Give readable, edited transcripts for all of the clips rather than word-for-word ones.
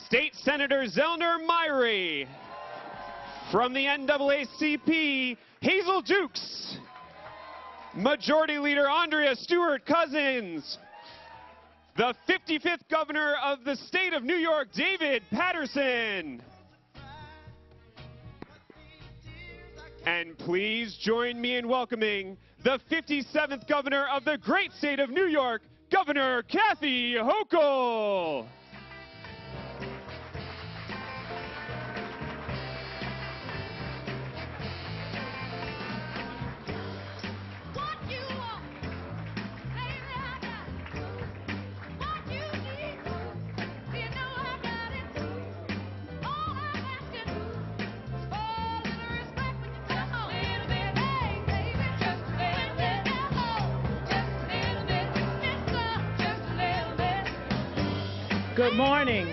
State Senator Zellner Myrie. From the NAACP, Hazel Dukes. Majority Leader Andrea Stewart-Cousins. The 55th Governor of the State of New York, David Paterson. And please join me in welcoming the 57th Governor of the great state of New York, Governor Kathy Hochul. Good morning.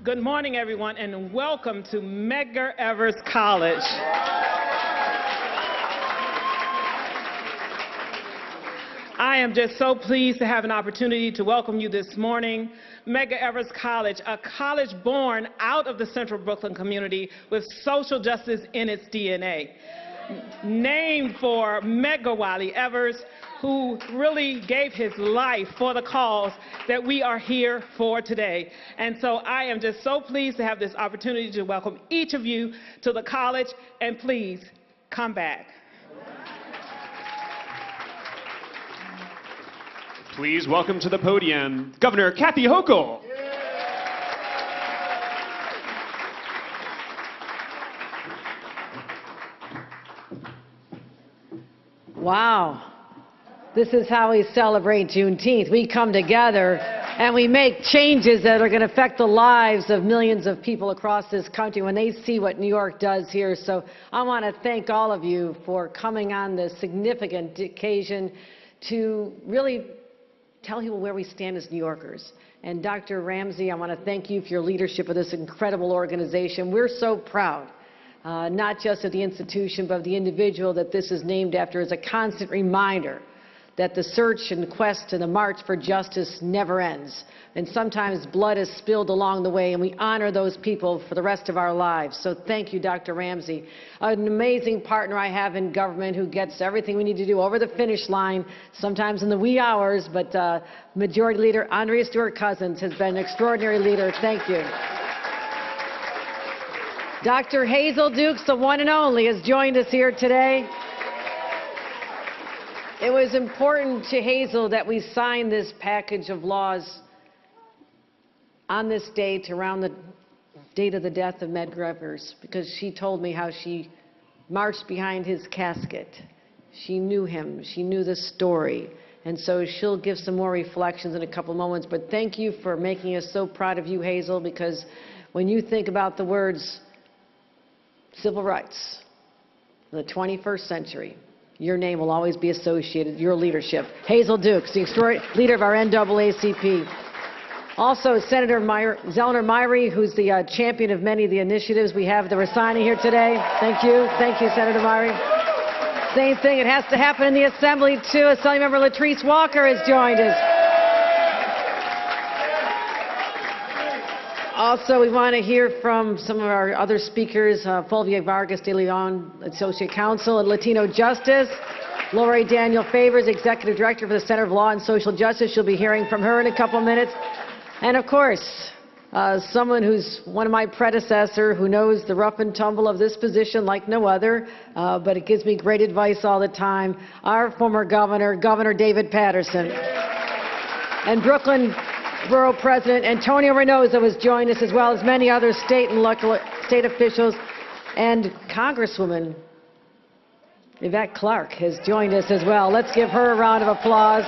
Good morning, everyone, and welcome to Medgar Evers College. I am just so pleased to have an opportunity to welcome you this morning. Medgar Evers College, a college born out of the Central Brooklyn community with social justice in its DNA. Named for Medgar Wally Evers, who really gave his life for the cause that we are here for today. And so I am just so pleased to have this opportunity to welcome each of you to the college, and please come back. Please welcome to the podium Governor Kathy Hochul. Wow. This is how we celebrate Juneteenth. We come together and we make changes that are going to affect the lives of millions of people across this country when they see what New York does here. So I want to thank all of you for coming on this significant occasion to really tell people where we stand as New Yorkers. And Dr. Ramsey, I want to thank you for your leadership of this incredible organization. We're so proud, not just of the institution, but of the individual that this is named after, as a constant reminder that the search and quest and the march for justice never ends. And sometimes blood is spilled along the way, and we honor those people for the rest of our lives. So thank you, Dr. Ramsey. An amazing partner I have in government who gets everything we need to do over the finish line, sometimes in the wee hours, but Majority Leader Andrea Stewart-Cousins has been an extraordinary leader. Thank you. Dr. Hazel Dukes, the one and only, has joined us here today. It was important to Hazel that we sign this package of laws on this date, around the date of the death of Medgar Evers, because she told me how she marched behind his casket. She knew him. She knew the story. And so she'll give some more reflections in a couple moments. But thank you for making us so proud of you, Hazel, because when you think about the words civil rights in the 21st century, your name will always be associated, your leadership. Hazel Dukes, the extraordinary leader of our NAACP. Also, Senator Zellner Myrie, who's the champion of many of the initiatives we have that we're signing here today. Thank you, Senator Myrie. Same thing, it has to happen in the Assembly, too. Assemblymember Latrice Walker has joined us. Also, we want to hear from some of our other speakers, Fulvia Vargas de Leon, Associate Counsel at Latino Justice, Lori Daniel Favors, Executive Director for the Center of Law and Social Justice. You'll be hearing from her in a couple minutes. And of course, someone who's one of my predecessor, who knows the rough and tumble of this position like no other, but it gives me great advice all the time, our former governor, Governor David Paterson. And Brooklyn Borough President Antonio Reynoso has joined us, as well as many other state and local state officials. And Congresswoman Yvette Clarke has joined us as well. Let's give her a round of applause.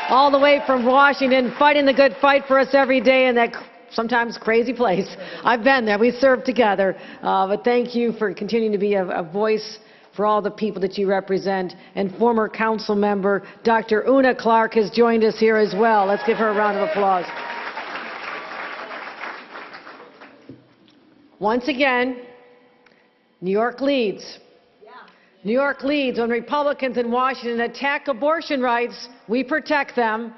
All the way from Washington, fighting the good fight for us every day in that sometimes crazy place. I've been there. We served together. But thank you for continuing to be a voice for all the people that you represent. And former council member Dr. Una Clark has joined us here as well. Let's give her a round of applause. Once again, New York leads. New York leads. When Republicans in Washington attack abortion rights, we protect them.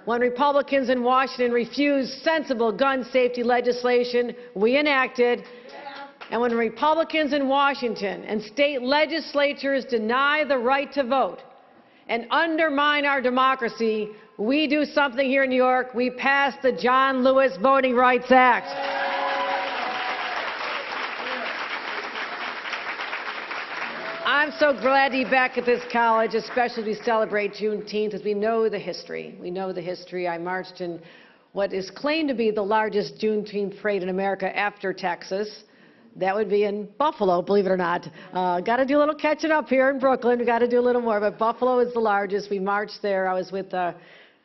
When Republicans in Washington refused sensible gun safety legislation we enacted, and when Republicans in Washington and state legislatures deny the right to vote and undermine our democracy, we do something here in New York. We pass the John Lewis Voting Rights Act. I'm so glad to be back at this college, especially as we celebrate Juneteenth, as we know the history. We know the history. I marched in what is claimed to be the largest Juneteenth parade in America after Texas. That would be in Buffalo, believe it or not. Got to do a little catching up here in Brooklyn. We got to do a little more, but Buffalo is the largest. We marched there. I was with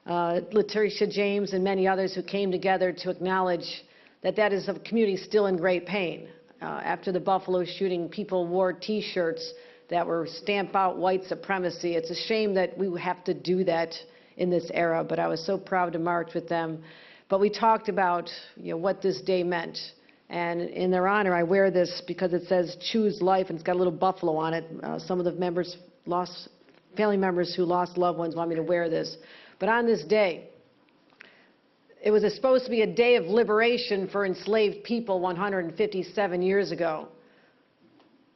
Letitia James and many others who came together to acknowledge that that is a community still in great pain. After the Buffalo shooting, people wore T-shirts that were stamp out white supremacy. It's a shame that we have to do that in this era, but I was so proud to march with them. But we talked about, what this day meant. And in their honor, I wear this because it says "Choose Life," and it's got a little buffalo on it. Some of the family members who lost loved ones want me to wear this. But on this day, it was supposed to be a day of liberation for enslaved people 157 years ago.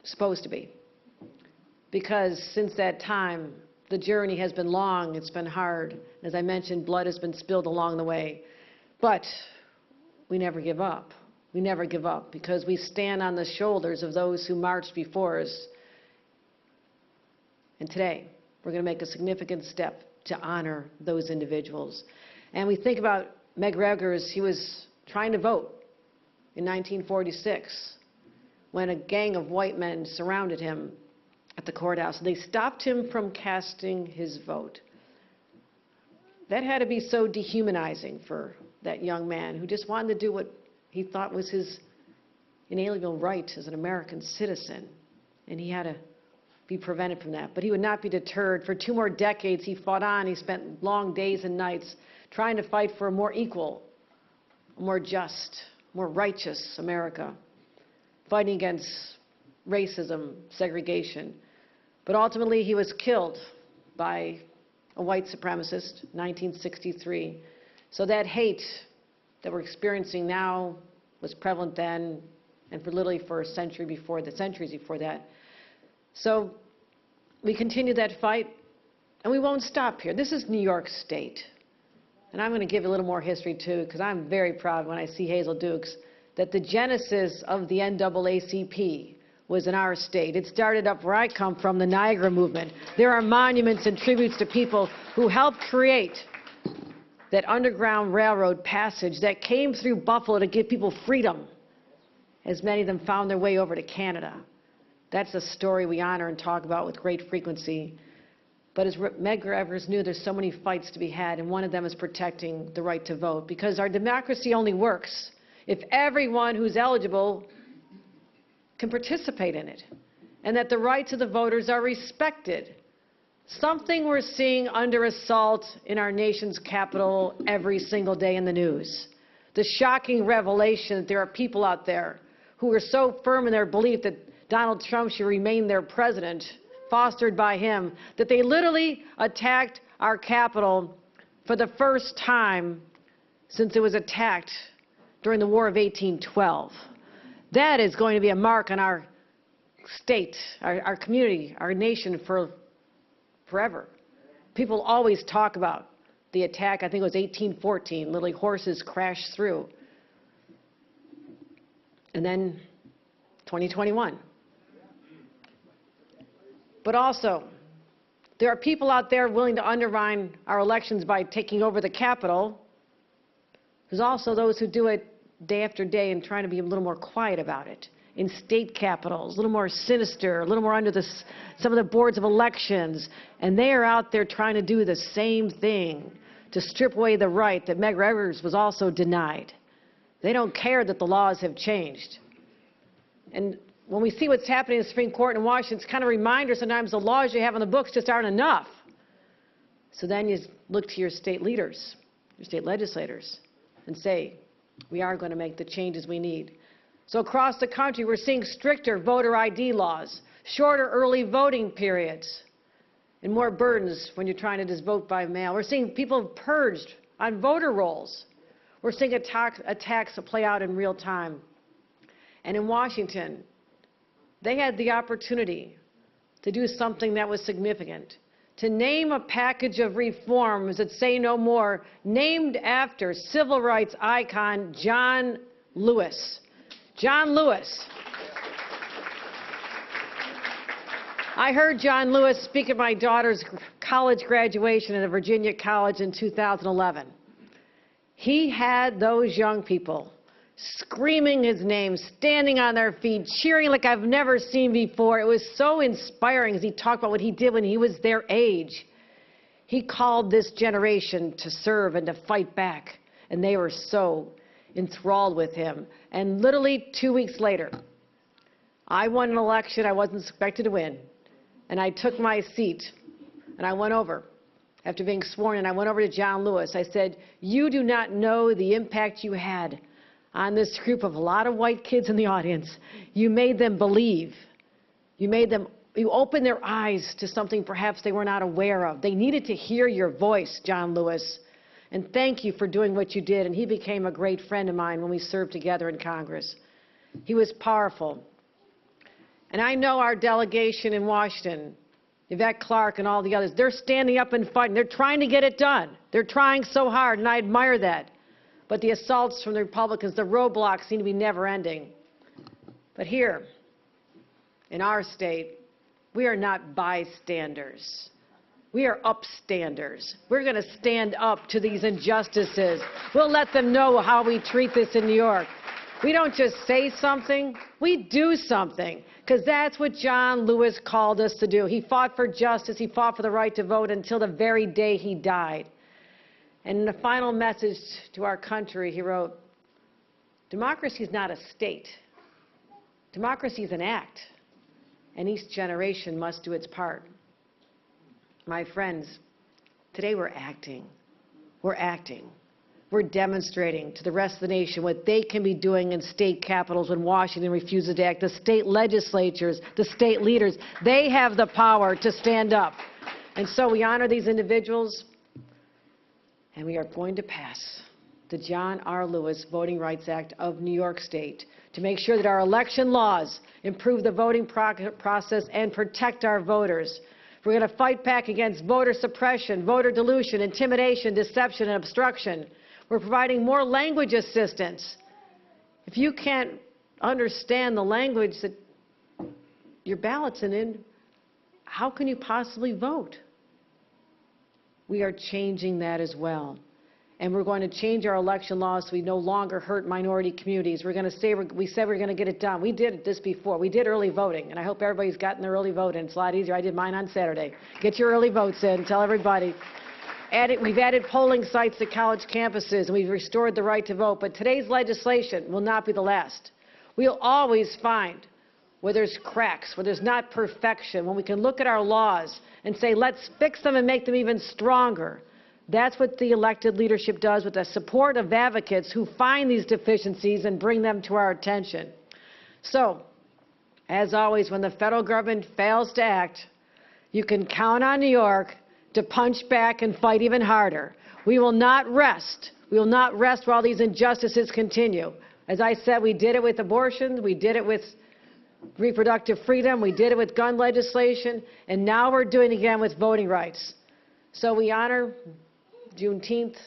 Supposed to be. Because since that time, the journey has been long, it's been hard. As I mentioned, blood has been spilled along the way. But we never give up. We never give up because we stand on the shoulders of those who marched before us. And today, we're going to make a significant step to honor those individuals. And we think about Medgar Evers. He was trying to vote in 1946 when a gang of white men surrounded him at the courthouse. They stopped him from casting his vote. That had to be so dehumanizing for that young man who just wanted to do what he thought was his inalienable right as an American citizen. And he had to be prevented from that. But he would not be deterred. For 2 more decades, he fought on. He spent long days and nights trying to fight for a more equal, a more just, more righteous America, fighting against racism, segregation. But ultimately, he was killed by a white supremacist in 1963. So that hate that we're experiencing now was prevalent then and literally for centuries before that. So we continue that fight, and we won't stop here. This is New York State. And I'm going to give a little more history, too, because I'm very proud when I see Hazel Dukes that the genesis of the NAACP was in our state. It started up where I come from, the Niagara movement. There are monuments and tributes to people who helped create that Underground Railroad passage that came through Buffalo to give people freedom, as many of them found their way over to Canada. That's a story we honor and talk about with great frequency. But as Medgar Evers knew, there's so many fights to be had, and one of them is protecting the right to vote, because our democracy only works if everyone who's eligible can participate in it, and that the rights of the voters are respected. Something we're seeing under assault in our nation's capital every single day in the news. The shocking revelation that there are people out there who are so firm in their belief that Donald Trump should remain their president, fostered by him, that they literally attacked our Capitol for the first time since it was attacked during the War of 1812. That is going to be a mark on our state, our community, our nation for forever. People always talk about the attack, I think it was 1814, literally horses crashed through. And then 2021. But also, there are people out there willing to undermine our elections by taking over the Capitol. There's also those who do it day after day and trying to be a little more quiet about it. In state capitals, a little more sinister, a little more under some of the boards of elections. And they are out there trying to do the same thing, to strip away the right that Medgar Evers was also denied. They don't care that the laws have changed. And when we see what's happening in the Supreme Court in Washington, it's kind of a reminder sometimes the laws you have on the books just aren't enough. So then you look to your state leaders, your state legislators, and say, we are going to make the changes we need. So across the country, we're seeing stricter voter ID laws, shorter early voting periods, and more burdens when you're trying to just vote by mail. We're seeing people purged on voter rolls. We're seeing attacks play out in real time. And in Washington, they had the opportunity to do something that was significant, to name a package of reforms that say no more, named after civil rights icon John Lewis. John Lewis. I heard John Lewis speak at my daughter's college graduation at a Virginia college in 2011. He had those young people screaming his name, standing on their feet, cheering like I've never seen before. It was so inspiring as he talked about what he did when he was their age. He called this generation to serve and to fight back, and they were so enthralled with him. And literally 2 weeks later, I won an election I wasn't expected to win, and I took my seat, and I went over. After being sworn in, I went over to John Lewis. I said, "You do not know the impact you had on this group of a lot of white kids in the audience. You made them believe. You opened their eyes to something perhaps they were not aware of. They needed to hear your voice, John Lewis. And thank you for doing what you did." And he became a great friend of mine when we served together in Congress. He was powerful. And I know our delegation in Washington, Yvette Clarke and all the others, they're standing up and fighting. They're trying to get it done. They're trying so hard, and I admire that. But the assaults from the Republicans, the roadblocks seem to be never ending. But here, in our state, we are not bystanders. We are upstanders. We're going to stand up to these injustices. We'll let them know how we treat this in New York. We don't just say something, we do something, because that's what John Lewis called us to do. He fought for justice, he fought for the right to vote until the very day he died. And in the final message to our country, he wrote, "Democracy is not a state. Democracy is an act, and each generation must do its part." My friends, today we're acting. We're acting. We're demonstrating to the rest of the nation what they can be doing in state capitals when Washington refuses to act. The state legislatures, the state leaders, they have the power to stand up. And so we honor these individuals, and we are going to pass the John R. Lewis Voting Rights Act of New York State to make sure that our election laws improve the voting process and protect our voters. We're going to fight back against voter suppression, voter dilution, intimidation, deception, and obstruction. We're providing more language assistance. If you can't understand the language that your ballot's in, how can you possibly vote? We are changing that as well. And we're going to change our election laws so we no longer hurt minority communities. We're going to say, we said we're going to get it done. We did this before. We did early voting, and I hope everybody's gotten their early vote in. It's a lot easier. I did mine on Saturday. Get your early votes in. Tell everybody. We've added polling sites to college campuses, and we've restored the right to vote. But today's legislation will not be the last. We'll always find where there's cracks, where there's not perfection, when we can look at our laws and say, let's fix them and make them even stronger. That's what the elected leadership does with the support of advocates who find these deficiencies and bring them to our attention. So, as always, when the federal government fails to act, you can count on New York to punch back and fight even harder. We will not rest. We will not rest while these injustices continue. As I said, we did it with abortion, we did it with reproductive freedom, we did it with gun legislation, and now we're doing it again with voting rights. So we honor Juneteenth,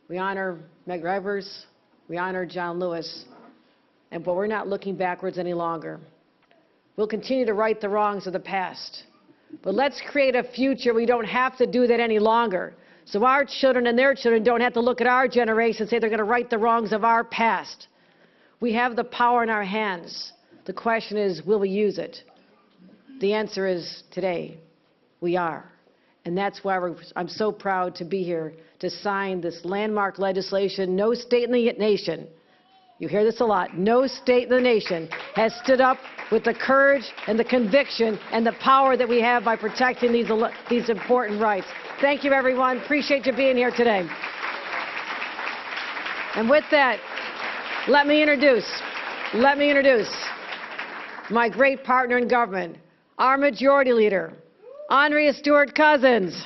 we honor Medgar Evers, we honor John Lewis, but we're not looking backwards any longer. We'll continue to right the wrongs of the past. But let's create a future we don't have to do that any longer. So our children and their children don't have to look at our generation and say they're going to right the wrongs of our past. We have the power in our hands. The question is, will we use it? The answer is today, we are. And that's why I'm so proud to be here to sign this landmark legislation. No state in the nation, you hear this a lot, no state in the nation has stood up with the courage and the conviction and the power that we have by protecting these important rights. Thank you, everyone. Appreciate you being here today. And with that, let me introduce my great partner in government, our Majority Leader, Andrea Stewart-Cousins.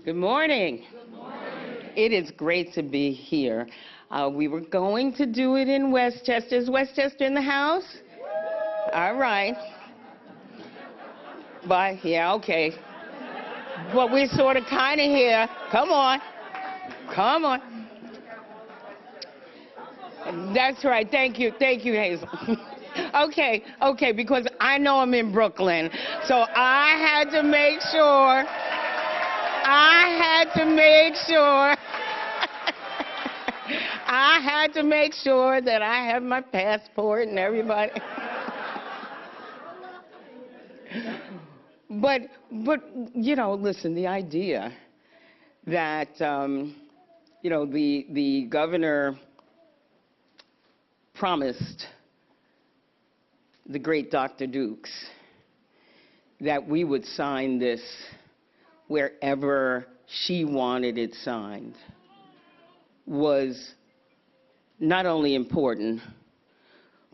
Good morning. Good morning. It is great to be here. We were going to do it in Westchester. Is Westchester in the house? All right. But, yeah, okay. But we're sort of kind of here. Come on. Come on. That's right. Thank you. Thank you, Hazel. Okay, because I know I'm in Brooklyn. So I had to make sure. I had to make sure that I have my passport and everybody. But you know, listen, the idea that you know, the governor promised the great Dr. Dukes that we would sign this wherever she wanted it signed was not only important,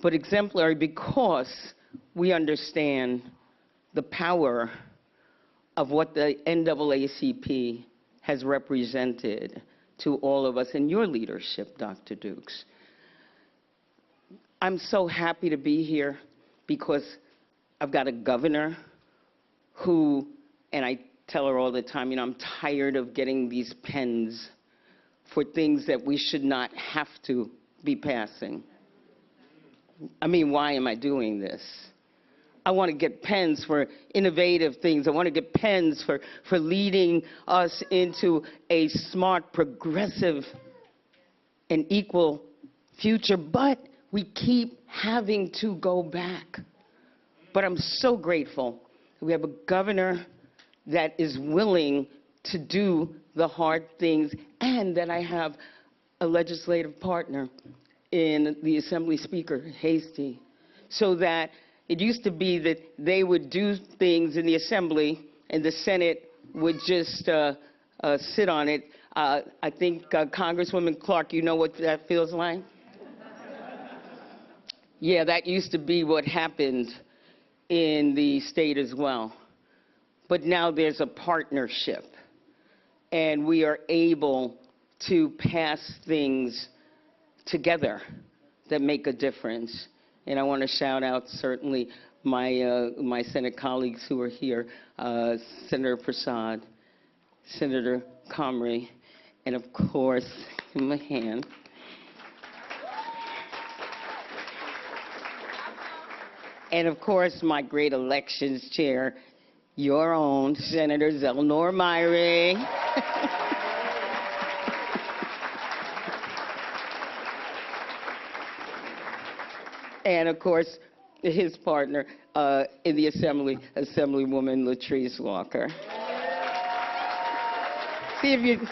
but exemplary, because we understand the power of what the NAACP has represented to all of us in your leadership, Dr. Dukes. I'm so happy to be here because I've got a governor who, and I tell her all the time, you know, I'm tired of getting these pens for things that we should not have to be passing. I mean, why am I doing this? I want to get pens for innovative things. I want to get pens for leading us into a smart, progressive, and equal future. But we keep having to go back. But I'm so grateful that we have a governor that is willing to do the hard things, and that I have a legislative partner in the Assembly Speaker, Hasty, so that it used to be that they would do things in the Assembly and the Senate would just sit on it. I think Congresswoman Clark, you know what that feels like? Yeah, that used to be what happened in the state as well. But now there's a partnership, and we are able to pass things together that make a difference. And I want to shout out certainly my Senate colleagues who are here, Senator Prasad, Senator Comrie, and of course, Mahan. And of course, my great elections chair, your own Senator Zelnor Myrie. And of course, his partner in the Assembly, Assemblywoman Latrice Walker. See if you,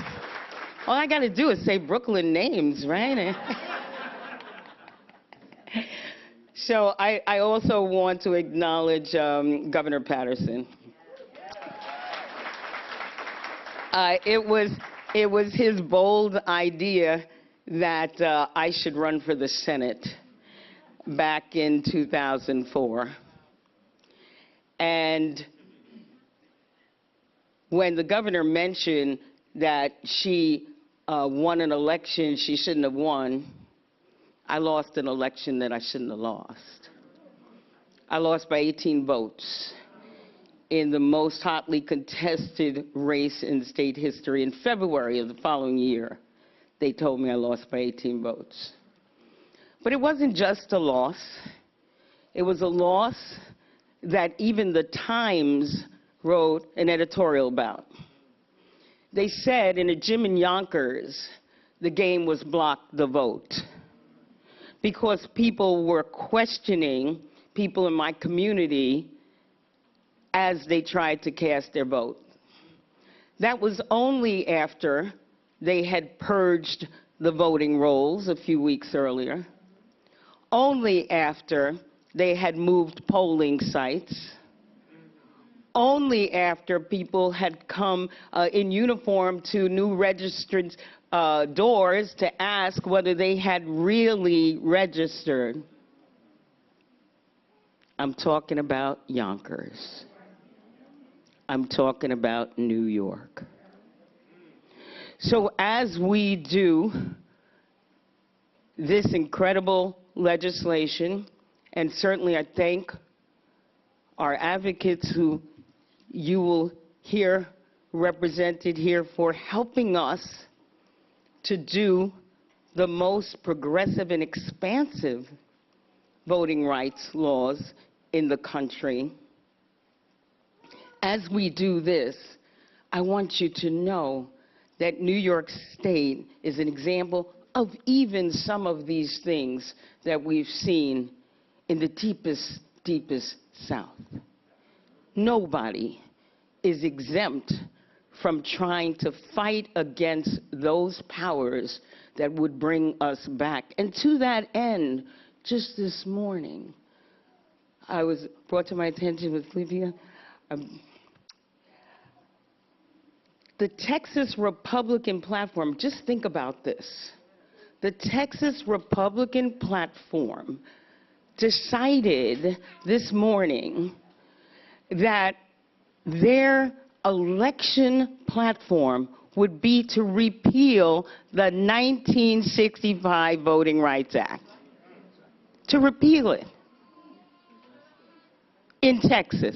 all I got to do is say Brooklyn names, right? So I also want to acknowledge Governor Patterson. It was his bold idea that I should run for the Senate back in 2004. And when the governor mentioned that she won an election she shouldn't have won, I lost an election that I shouldn't have lost. I lost by 18 votes in the most hotly contested race in state history. In February of the following year, they told me I lost by 18 votes. But it wasn't just a loss. It was a loss that even the Times wrote an editorial about. They said in a gym in Yonkers, the game was block the vote, because people were questioning people in my community as they tried to cast their vote. That was only after they had purged the voting rolls a few weeks earlier, only after they had moved polling sites, only after people had come in uniform to new registrants' doors to ask whether they had really registered. I'm talking about Yonkers. I'm talking about New York. So as we do this incredible legislation, and certainly I thank our advocates who you will hear represented here for helping us to do the most progressive and expansive voting rights laws in the country. As we do this, I want you to know that New York State is an example of even some of these things that we've seen in the deepest, deepest South. Nobody is exempt from trying to fight against those powers that would bring us back. And to that end, just this morning, I was brought to my attention with Livia, the Texas Republican platform, just think about this. The Texas Republican platform decided this morning that their election platform would be to repeal the 1965 Voting Rights Act. To repeal it in Texas.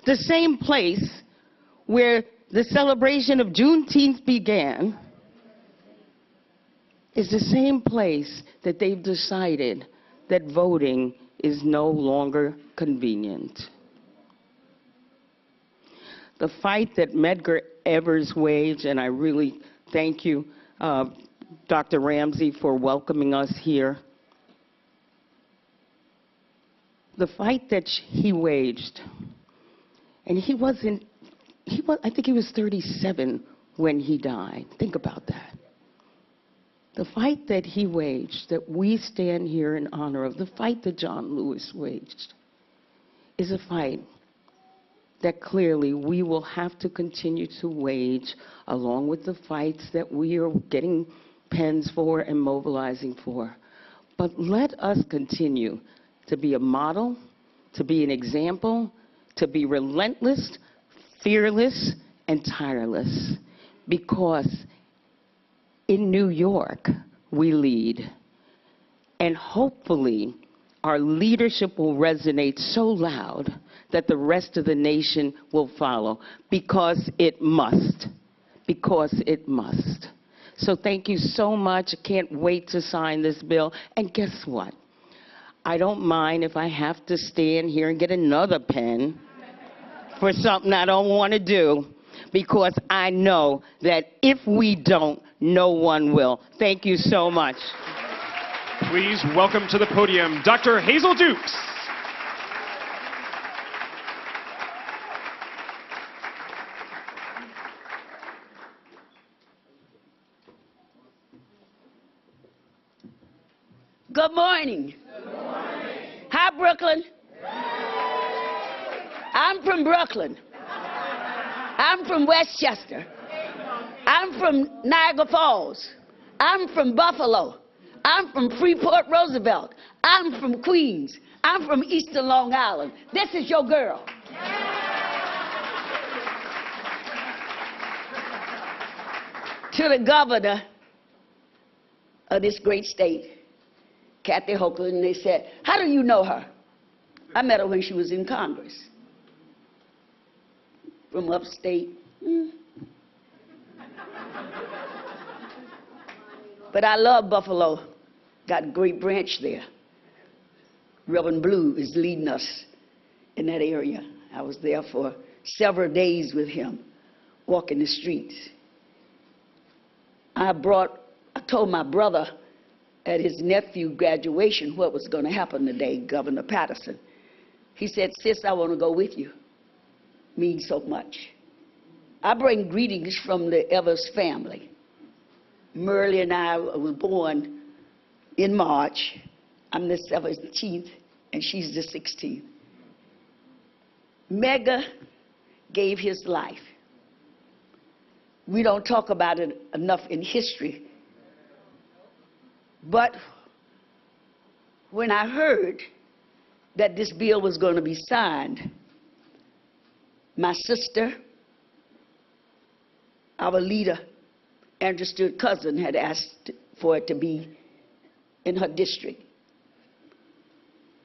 The same place where the celebration of Juneteenth began is the same place that they've decided that voting is no longer convenient. The fight that Medgar Evers waged, and I really thank you, Dr. Ramsey, for welcoming us here. The fight that he waged, and I think he was 37 when he died. Think about that. The fight that he waged, that we stand here in honor of, the fight that John Lewis waged, is a fight that clearly we will have to continue to wage, along with the fights that we are getting pens for and mobilizing for. But let us continue to be a model, to be an example, to be relentless, fearless, and tireless. Because in New York, we lead. And hopefully, our leadership will resonate so loud that the rest of the nation will follow, because it must. Because it must. So thank you so much. I can't wait to sign this bill. And guess what? I don't mind if I have to stand here and get another pen for something I don't want to do, because I know that if we don't, no one will. Thank you so much. Please welcome to the podium Dr. Hazel Dukes. Good morning. Good morning. Hi, Brooklyn. I'm from Brooklyn. I'm from Westchester. I'm from Niagara Falls. I'm from Buffalo. I'm from Freeport Roosevelt. I'm from Queens. I'm from Eastern Long Island. This is your girl. To the governor of this great state, Kathy Hochul, and they said, how do you know her? I met her when she was in Congress. From upstate. But I love Buffalo. Got a great branch there. Reverend Blue is leading us in that area. I was there for several days with him, walking the streets. I told my brother at his nephew graduation what was going to happen today, Governor Patterson. He said, sis, I want to go with you. Means so much. I bring greetings from the Evers family. Merle and I were born in March. I'm the 17th, and she's the 16th. Medgar gave his life. We don't talk about it enough in history. But when I heard that this bill was going to be signed, my sister, our leader, Andrew Stewart's cousin, had asked for it to be in her district.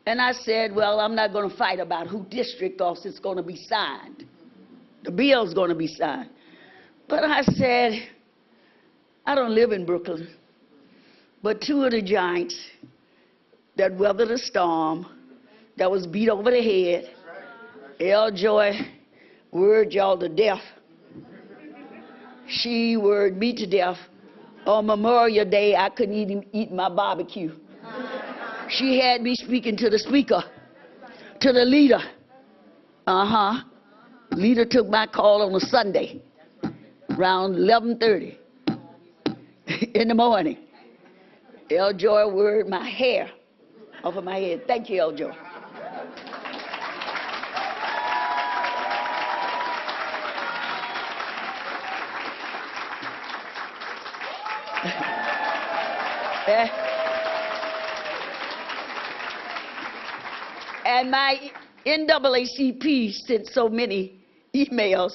And I said, well, I'm not going to fight about who district, because it's going to be signed. The bill's going to be signed. But I said, I don't live in Brooklyn, but two of the giants that weathered the storm, that was beat over the head, L. Joy worried y'all to death. She worried me to death. On Memorial Day, I couldn't even eat my barbecue. She had me speaking to the speaker, to the leader. Leader took my call on a Sunday, around 11:30 in the morning. L. Joy worried my hair off of my head. Thank you, L. Joy. And my NAACP sent so many emails.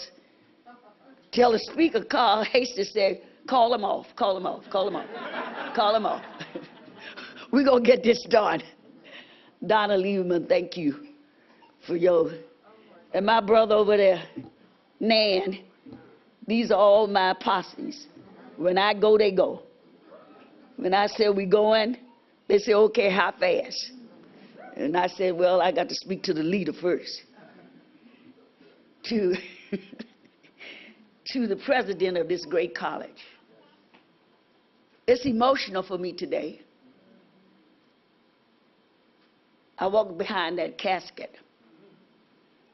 Tell the speaker, Carl Hastings, said, call him off, call him off, call him off, call him off. We're going to get this done. Donna Lieberman, thank you for your, and my brother over there, Nan, these are all my posses. When I go, they go. When I said we going, they say, okay, how fast? And I said, well, I got to speak to the leader first. To the president of this great college. It's emotional for me today. I walked behind that casket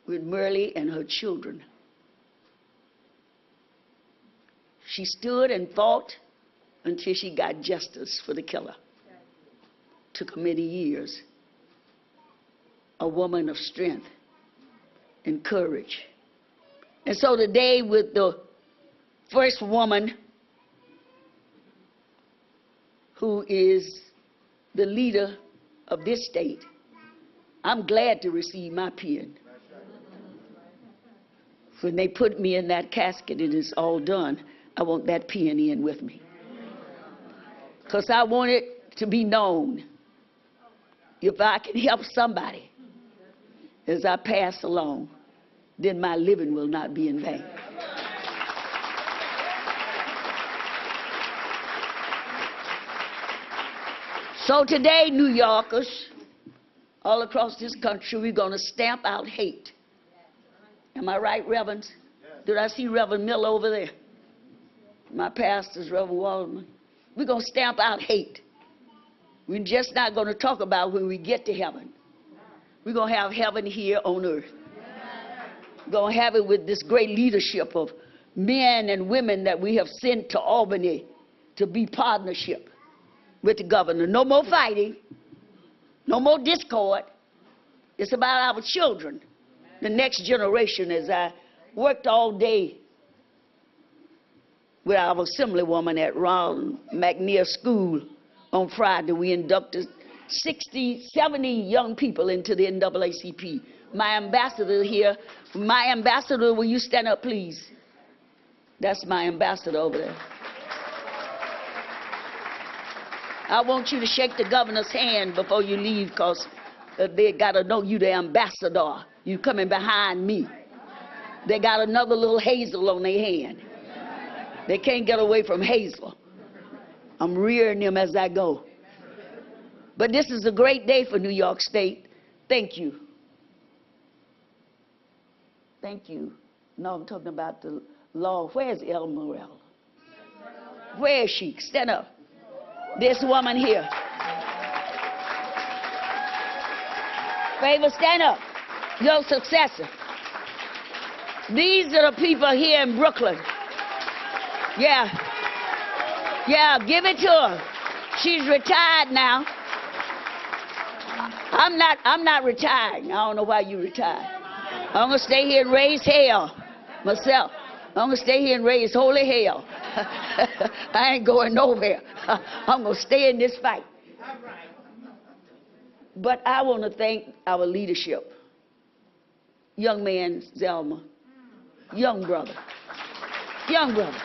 with Merle and her children. She stood and fought until she got justice for the killer. Took her many years. A woman of strength and courage. And so today, with the first woman who is the leader of this state, I'm glad to receive my pen. When they put me in that casket and it's all done, I want that pen in with me. Because I want it to be known, if I can help somebody as I pass along, then my living will not be in vain. So today, New Yorkers, all across this country, we're going to stamp out hate. Am I right, Reverend? Did I see Reverend Miller over there? My pastor's Reverend Waldman. We're going to stamp out hate. We're just not going to talk about when we get to heaven. We're going to have heaven here on earth. We're going to have it with this great leadership of men and women that we have sent to Albany to be partnership with the governor. No more fighting. No more discord. It's about our children, the next generation. As I worked all day with our assemblywoman at Ron McNair School on Friday, we inducted 60, 70 young people into the NAACP. My ambassador here, will you stand up, please? That's my ambassador over there. I want you to shake the governor's hand before you leave, because they got to know you the ambassador. You coming behind me. They got another little Hazel on their hand. They can't get away from Hazel. I'm rearing them as I go. But this is a great day for New York State. Thank you. Thank you. No, I'm talking about the law. Where's El Morel? Where is she? Stand up. This woman here. Favor, stand up. Your successor. These are the people here in Brooklyn. Yeah. Yeah, give it to her. She's retired now. I'm not retiring. I don't know why you retired. I'm going to stay here and raise hell myself. I'm going to stay here and raise holy hell. I ain't going nowhere. I'm going to stay in this fight. But I want to thank our leadership. Young man, Zelma. Young brother. Young brother.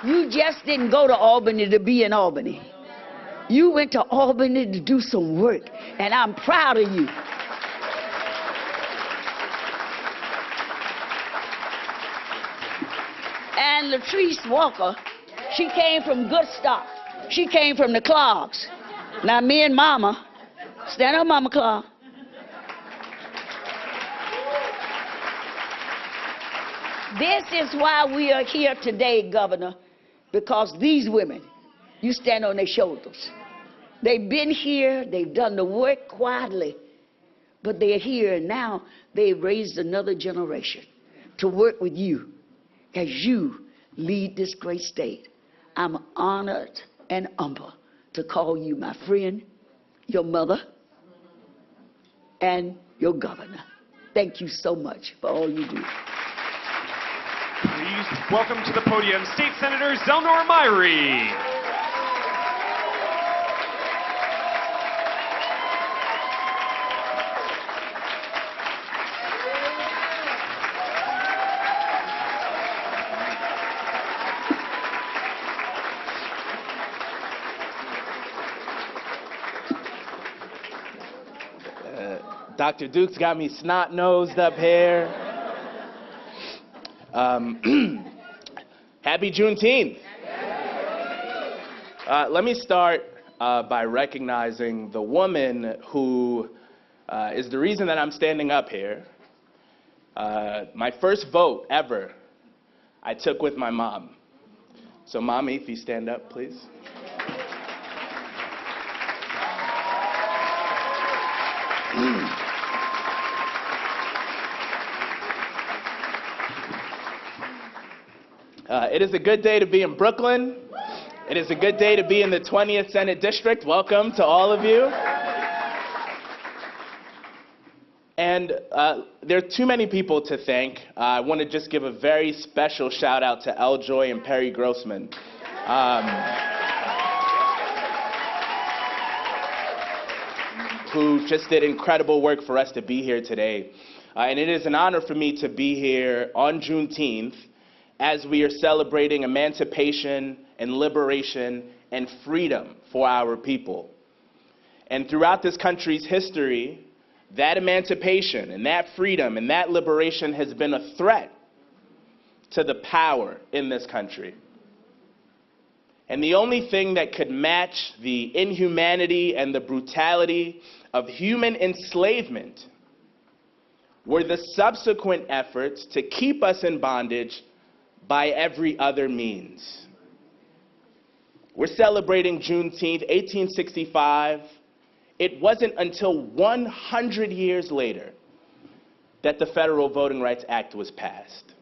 You just didn't go to Albany to be in Albany. You went to Albany to do some work, and I'm proud of you. And Latrice Walker, she came from good stock. She came from the Clarks. Now me and Mama, stand up, Mama Clark. This is why we are here today, Governor, because these women, you stand on their shoulders. They've been here, they've done the work quietly, but they're here and now they've raised another generation to work with you as you lead this great state. I'm honored and humbled to call you my friend, your mother, and your governor. Thank you so much for all you do. Please welcome to the podium State Senator Zelnor Myrie. Dr. Duke's got me snot-nosed up here. Happy Juneteenth. Let me start by recognizing the woman who is the reason that I'm standing up here. My first vote ever, I took with my mom. So, Mommy, if you stand up, please. It is a good day to be in Brooklyn. It is a good day to be in the 20th Senate District. Welcome to all of you. And there are too many people to thank. I want to just give a very special shout out to L. Joy and Perry Grossman. Who just did incredible work for us to be here today. And it is an honor for me to be here on Juneteenth as we are celebrating emancipation and liberation and freedom for our people. And throughout this country's history, that emancipation and that freedom and that liberation has been a threat to the power in this country. And the only thing that could match the inhumanity and the brutality of human enslavement were the subsequent efforts to keep us in bondage by every other means. We're celebrating Juneteenth, 1865. It wasn't until 100 years later that the Federal Voting Rights Act was passed.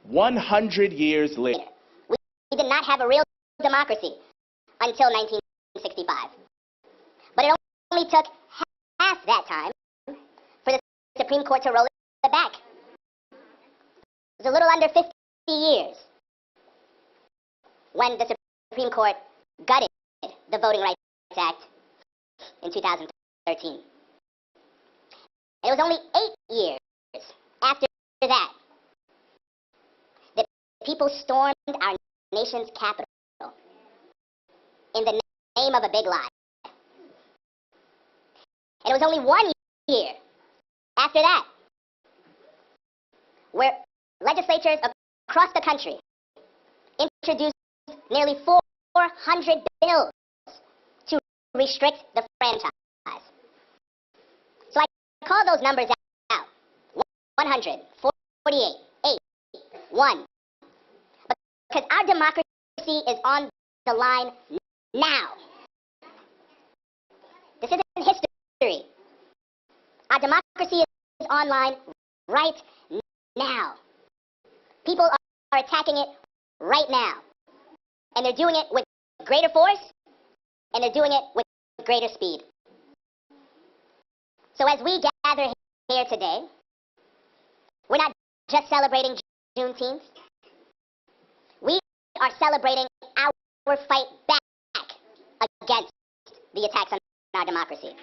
100 years later. We did not have a real democracy until 1965. But it only took half that time for the Supreme Court to roll it back. It was a little under 50 years when the Supreme Court gutted the Voting Rights Act in 2013. And it was only 8 years after that that people stormed our nation's capital in the name of a big lie. And it was only 1 year after that where legislatures across the country introduced nearly 400 bills to restrict the franchise. So I call those numbers out. 100, 48, 8, 1. Because our democracy is on the line now. This isn't history. Our democracy is online right now. People are attacking it right now. And they're doing it with greater force, and they're doing it with greater speed. So as we gather here today, we're not just celebrating Juneteenth. We are celebrating our fight back against the attacks on our democracy.